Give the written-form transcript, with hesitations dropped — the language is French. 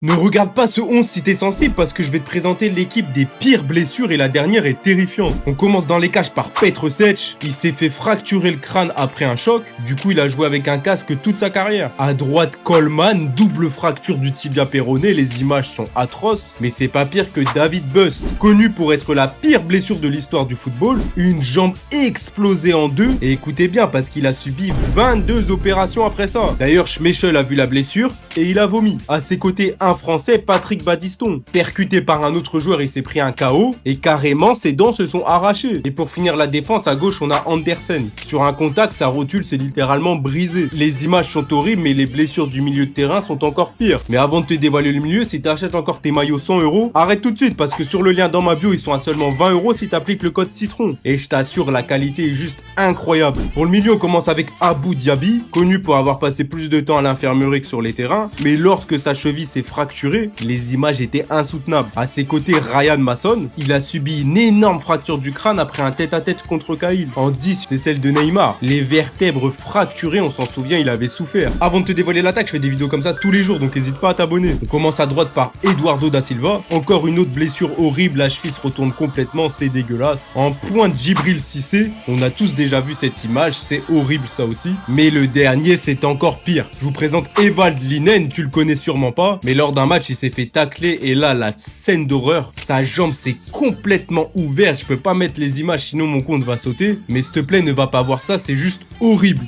Ne regarde pas ce 11 si t'es sensible parce que je vais te présenter l'équipe des pires blessures et la dernière est terrifiante. On commence dans les cages par Petr Cech. Il s'est fait fracturer le crâne après un choc. Du coup, il a joué avec un casque toute sa carrière. À droite, Coleman, double fracture du tibia péroné. Les images sont atroces. Mais c'est pas pire que David Bust, connu pour être la pire blessure de l'histoire du football. Une jambe explosée en deux. Et écoutez bien parce qu'il a subi 22 opérations après ça. D'ailleurs, Schmeichel a vu la blessure et il a vomi. À ses côtés, un Français, Patrick Badiston. Percuté par un autre joueur, il s'est pris un KO et carrément ses dents se sont arrachées. Et pour finir la défense, à gauche, on a Andersen. Sur un contact, sa rotule s'est littéralement brisée. Les images sont horribles, mais les blessures du milieu de terrain sont encore pires. Mais avant de te dévoiler le milieu, si t'achètes encore tes maillots 100 €, arrête tout de suite parce que sur le lien dans ma bio, ils sont à seulement 20 € si t'appliques le code citron. Et je t'assure, la qualité est juste incroyable. Pour le milieu, on commence avec Abou Diaby, connu pour avoir passé plus de temps à l'infirmerie que sur les terrains. Mais lorsque sa cheville s'est fracturée, les images étaient insoutenables. À ses côtés, Ryan Mason, il a subi une énorme fracture du crâne après un tête-à-tête contre Cahill. En 10, c'est celle de Neymar. Les vertèbres fracturées, on s'en souvient, il avait souffert. Avant de te dévoiler l'attaque, je fais des vidéos comme ça tous les jours, donc n'hésite pas à t'abonner. On commence à droite par Eduardo da Silva. Encore une autre blessure horrible, la cheville se retourne complètement, c'est dégueulasse. En pointe, Djibril Cissé, on a tous déjà vu cette image, c'est horrible ça aussi. Mais le dernier, c'est encore pire. Je vous présente Evald Linen, tu le connais sûrement pas, mais lors d'un match, il s'est fait tacler et là, la scène d'horreur, sa jambe s'est complètement ouverte. Je peux pas mettre les images sinon mon compte va sauter, mais s'il te plaît, ne va pas voir ça, c'est juste horrible.